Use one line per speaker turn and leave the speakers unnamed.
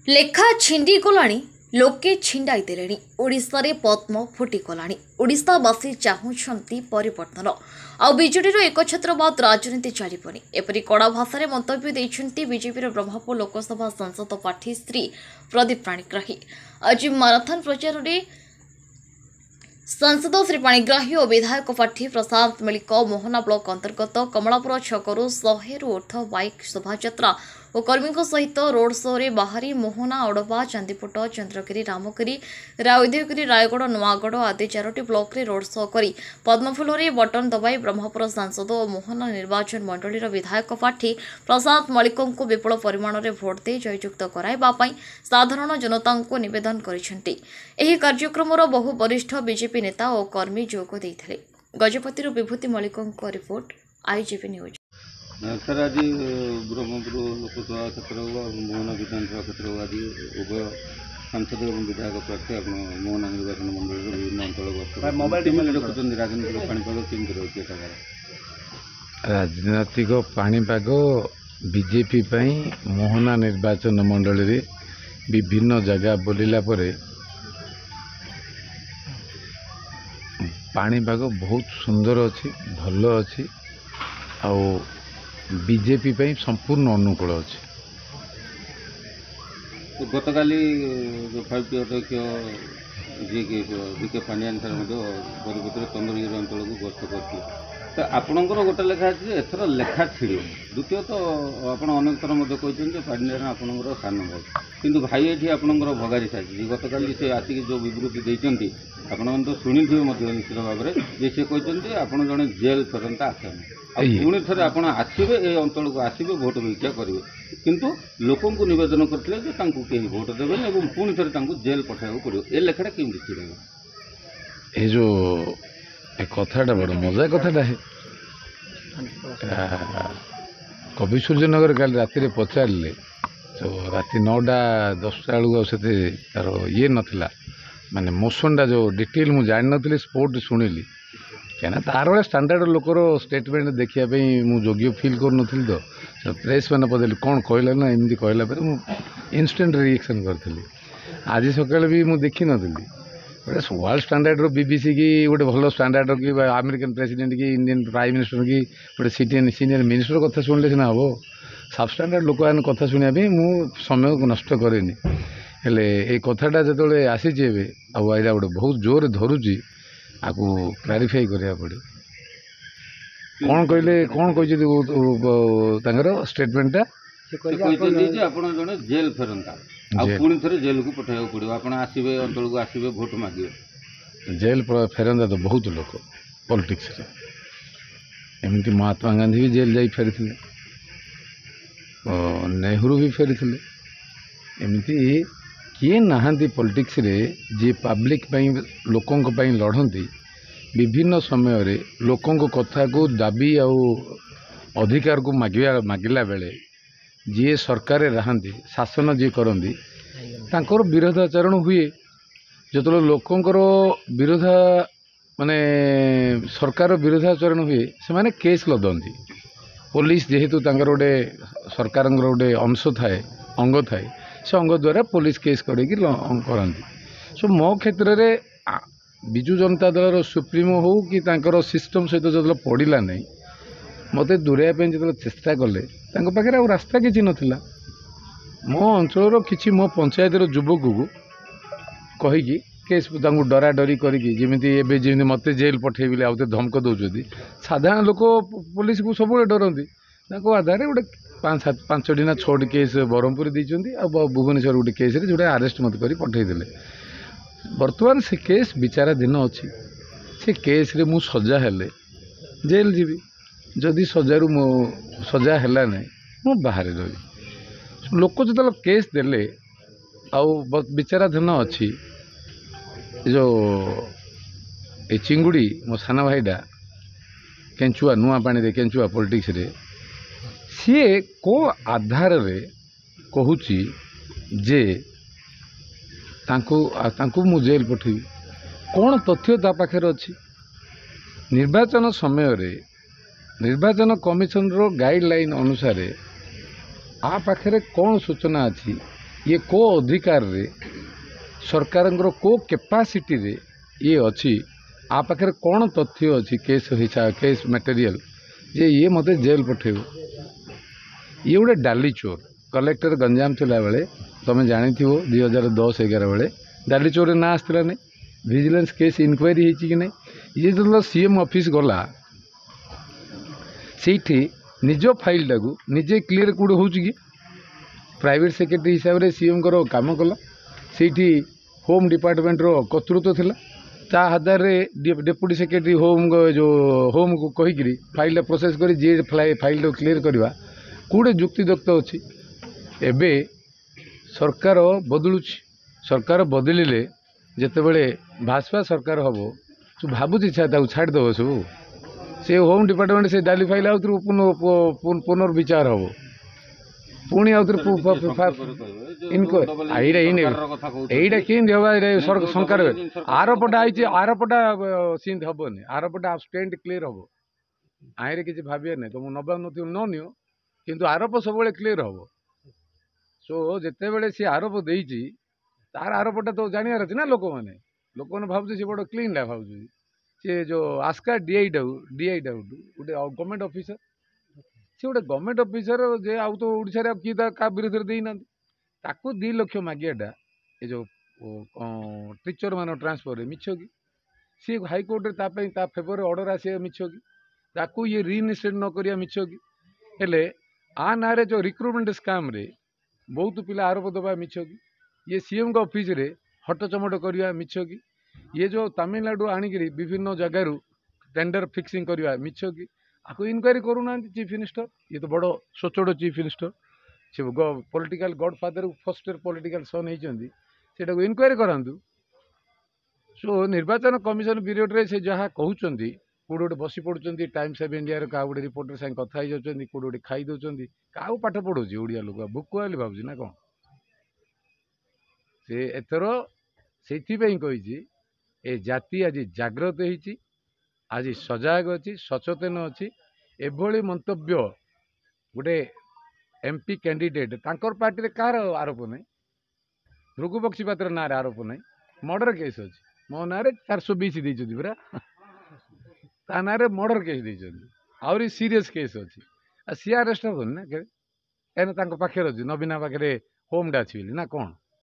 ଲେଖା ଛିଣ୍ଡି ଗଲାଣି ଲୋକେ ଛିଣ୍ଡାଇ ଦେଲେଣି। ଓଡ଼ିଶାରେ ପଦ୍ମ ଫୁଟିଗଲାଣି। ଓଡ଼ିଶାବାସୀ ଚାହୁଁଛନ୍ତି ପରିବର୍ତ୍ତନ। ଆଉ ବିଜେଡିର ଏକଛତ୍ରବାଦ ରାଜନୀତି ଚାଲିବନି, ଏପରି କଡ଼ା ଭାଷାରେ ମନ୍ତବ୍ୟ ଦେଇଛନ୍ତି ବିଜେପିର ବ୍ରହ୍ମପୁର ଲୋକସଭା ସାଂସଦ ପ୍ରାର୍ଥୀ ଶ୍ରୀ ପ୍ରଦୀପ ପାଣିଗ୍ରାହୀ। ଆଜି ମାରାଥନ ପ୍ରଚାରରେ ସାଂସଦ ଶ୍ରୀ ପାଣିଗ୍ରାହୀ ଓ ବିଧାୟକ ପ୍ରାର୍ଥୀ ପ୍ରଶାନ୍ତ ମଲ୍ଲିକ ମୋହନା ବ୍ଲକ ଅନ୍ତର୍ଗତ କମଳାପୁର ଛକରୁ 100ରୁ ଊର୍ଦ୍ଧ୍ୱ ବାଇକ୍ ଶୋଭାଯାତ୍ରା ଓ କର୍ମୀଙ୍କ ସହିତ ରୋଡ୍ ଶୋରେ ବାହାରି ମୋହନା, ଅଡବା, ଚାନ୍ଦିପୁଟ, ଚନ୍ଦ୍ରଗିରି, ରାମଗିରି, ଉଦୟଗିରି, ରାୟଗଡ଼, ନୂଆଗଡ଼ ଆଦି 4ଟି ବ୍ଲକରେ ରୋଡ୍ ଶୋ କରି ପଦ୍ମଫୁଲରେ ବଟନ ଦବାଇ ବ୍ରହ୍ମପୁର ସାଂସଦ ଓ ମୋହନା ନିର୍ବାଚନ ମଣ୍ଡଳୀର ବିଧାୟକ ପ୍ରାର୍ଥୀ ପ୍ରଶାନ୍ତ ମଲ୍ଲିକଙ୍କୁ ବିପୁଳ ପରିମାଣରେ ଭୋଟ ଦେଇ ଜୟଯୁକ୍ତ କରାଇବା ପାଇଁ ସାଧାରଣ ଜନତାଙ୍କୁ ନିବେଦନ କରିଛନ୍ତି। ଏହି କାର୍ଯ୍ୟକ୍ରମର ବହୁ ବରିଷ୍ଠ ବିଜେପି ନେତା ଓ କର୍ମୀ ଯୋଗ ଦେଇଥିଲେ। ଗଜପତିରୁ ବିଭୂତି ମଲ୍ଲିକଙ୍କ ରିପୋର୍ଟ, ଆଇଜିପି ନ୍ୟୁଜ୍।
सर आज ब्रह्मपुर लोकसभा क्षेत्र मोहना विधानसभा क्षेत्र आज उभय सांसद और विधायक प्रार्थी आप मोहना निर्वाचन मंडल विभिन्न अंचल देखुं राजनीतिक पाणीपाग केमती रही
राजनैतिक पाणीपाग बीजेपी मोहना निर्वाचन मंडल विभिन्न जगह बोलिला परे पाणीपाग बहुत सुंदर अच्छी भल अच्छी आउ बीजेपी संपूर्ण अनुकूल अच्छे।
गत काली 5टी अध्यक्ष जी के विके पांडियान सर परिपत्र चंद्रगिरी अंचल को गस्त करते तो आपणकर गोटे लेखा अच्छे एथर लेखा छिड़ द्वितीय तो आप अनेक थर कहते पांडियान आपणकर सान भाई किंतु भाई ये आपणकर भगारी सारी गत काली से आसिक जो विवृत्ति देते आपण तो शुणी थे निश्चित भाव में जे सी कहते आप जड़े जेल फेरंता आसने पुणी थे आप आसवे ये अंचल को आसवे भोट भिक्षा करेंगे किंतु लोक नवेदन करते कहीं भोट देवे और पुणी थे जेल पठाइबा पड़ो ये लेखाटा केमती छिड़
ये जो कथाटा बड़ मजा कथाटा है। कवि सूर्यनगर कल राति पचारे तो राति 9:10 बेलू से तार ये नाला माने मोशनटा जो डिटेल मुझे जान नी स्पोर्ट शुणिली क्या तार भाई स्टांडार्ड लोकर स्टेटमेंट देखापी मुझे योग्य फिल कर नी तो प्रेस मैंने पचारे कौन कहला ना एमती कहला मुझे इनस्टाट रिएक्शन करी। आज सकाल भी मुझे देखी नी गोटे वर्ल्ड स्टांडार्ड बीबीसी की गोटे भल स्टांडार्ड की अमेरिकन प्रेसिडेंट की इंडियन प्राइम मिनिस्टर की गोटे सीनियर मिनिस्टर कथा शुणिले सीना हम सब स्टांडार्ड लोक मैंने कथा शुणा मु समय को नष्ट कैनि हेले ये कथाटा जो आसीचे एवं आईरा गोटे बहुत जोर धरुची आपको क्लारिफाई करा पड़े कौन कहले कौन कहर स्टेटमेंटा
जेल फेरंता पुणी थे जेल को पठाइबा पड़ो आप आसवे अंचल को आसवे भोट मागे
जेल फेरंता तो बहुत लोग पॉलिटिक्स एमती महात्मा गांधी भी जेल जाई फेरी नेहरू भी फेरी एमती किए नहांती पॉलिटिक्स रे जी पब्लिक लोकों लड़ती विभिन्न समय रे लोकों कथा को दाबी आउ अधिकार को मागिला बेले जी सरकार रहांती शासन जी करती तांकर विरोधाचरण हुए जो लोकंर विरोधा माने सरकार विरोधाचरण हुए से माने केस लदंती पुलिस जेहेतु तांकर गोटे सरकार गोटे अंश थाए अंग थाए से अंग द्वारा पुलिस केस करती सो मो क्षेत्र में विजु जनता दल सुप्रीमो हो कि तांकर सिस्टम सहित जो पड़ा नहीं मत दूरेपी जो चेष्टा कले पाखे आ रास्ता किसी नाला मो अंचल कि मो पंचायत युवक को कहीकि केस डरा डरी करमी मत जेल पठेबी आउे धमक दौरान साधारण लोक पुलिस को सब डरती आधार गोटे 5टी ना 6टी केस ब्रह्मपुर देती भुवनेश्वर गोटे केस जोटा आरेस्ट मत कर पठेदे बर्तमान से केस विचाराधीन अच्छी से केस रे मु सजा हेले जेल जीवी जदि सजारू मो सजा है ना मु बाहर रही लोक जो केस देले आउ विचाराधीन अच्छी जो ए चिंगुड़ी मो सान भाईटा केंचुआ नुआ पानी रे केंचुआ पॉलिटिक्स रे सी को आधार रे कहूची जे तांकु मु जेल पठेबी कौन तथ्य ता पाखे अच्छी निर्वाचन समय रे निर्वाचन कमिशन रो गाइडलाइन अनुसार आ पाखे कौन सूचना अच्छी ये को अधिकार रे सरकार को कैपेसिटी रे ये अच्छी आ पाखे कौन तथ्य अच्छी केस हिसाब केस मटेरियल जे ये मत जेल पठेब ये गोटे डाली चोर कलेक्टर गंजाम थिला बेले तुम जानी 2010-11 बेले डाली चोर ना आसला नहीं विजिलेंस केस इनक्वारी होती कि नहीं ये जो सीएम ऑफिस गला से निज फाइल टाक निजे क्लीयर कौटे हो प्राइवेट सेक्रेटरी हिसाब से सीएम काम कला से होम डिपार्टमेंट रो कर्तृत्व थिला ता आधार डेप्यूटी सेक्रेटरी होम जो होम को कहीकि फाइल प्रोसेस कर जी फाइल क्लीयर करवा कौटे जुक्तिदक्त अच्छी एबे सरकार बदलुची सरकार बदलिले जितेबले भाजपा सरकार हम तू भावुची छाड़देव सब से होम डिपार्टमेंट से डाली फाइल आउ पुनर्विचार हम पुणी आउ এইটা কেମିତି হবা শঙ্কার আরপটা আইছে আরপটা সিন্ধ হবনি আরপটা স্ট্যান্ড ক্লিয়ার হব আইরে কিছু ভাবিবার নাই তুমি নবা নথিব ন নিও কিন্তু আরোপ ସବୁବେଳେ ক্লিয়ার হব সো যেতেবেলে সে আরোপ ଦେଇଛି তার আরোপটা তো জানিবার আছে না ଲୋକମାନେ ভাবুছে সে বড় ক্লিনটা ভাবুଛି সে যে আস্কা ডিআইটা গোটে গভର୍ଣ୍ଣମେଣ୍ଟ ଅଫିସର ସେ ଗୋଟେ ଗଭର୍ଣ୍ଣମେଣ୍ଟ ଅଫିସର ଯେ ଆଉ ତ ଓଡ଼ିଶାରେ ଆଉ କିଏ କାହା ବିରୁଦ୍ଧରେ ଦେଇନାହାନ୍ତି ତାକୁ 2 ଲକ୍ଷ ମାଗିବାଟା ଏ ଯେଉଁ ଟିଚର ମାନଙ୍କ ଟ୍ରାନ୍ସଫରରେ ମିଛ କି ସିଏ ହାଇକୋର୍ଟରେ ତା ଫେଭରରେ ଅର୍ଡର ଆସିବା ମିଛ କି ତାକୁ ଇଏ ରିଇନଷ୍ଟେଟ୍ ନ କରିବା ମିଛ କି ହେଲେ आ नारे जो रिक्रुटमेंट स्काम रे बहुत पिला आरोप दबा मिछ की ये सीएम का ऑफिस रे हटचमट करवा मिछ की ये जो तमिलनाडु आनिकी विभिन्न जगार टेंडर फिक्सिंग करवा मिछ की आपको इनक्वारी करूना चीफ मिनिस्टर ये तो बड़ सोचोड़ चीफ मिनिस्टर से political godfather first year political son होती से इनक्वारी करातु सो निर्वाचन कमिशन पीरियड रे से जहाँ कहते कौटे गोटे बसी पड़ुंट टाइम्स ऑफ इंडिया क्या गोटे रिपोर्टर साथ कथा हो जाती कौटे गोटे खाई दौरान क्या पाठ पढ़ाऊँ ओडिया लोक भुकुआ बोली भावुँ ना कौन से एथर से कही ए जाति आज जागृत होती आज सजग अच्छी सचेतन अच्छी एभली मंतव्य गोटे एमपी कैंडिडेट तांकर पार्टी कार आरोप नहीं भृगु बक्सीपात्र ना आरोप नहीं मर्डर केस अच्छी मो ना 420 देती पूरा ता ना मर्डर केस देती आहरी सीरीयस केस अच्छी सी अरेस्ट हेनी ना कहीं पाखे अच्छी नवीना पाखे होमटा अच्छी ना कौन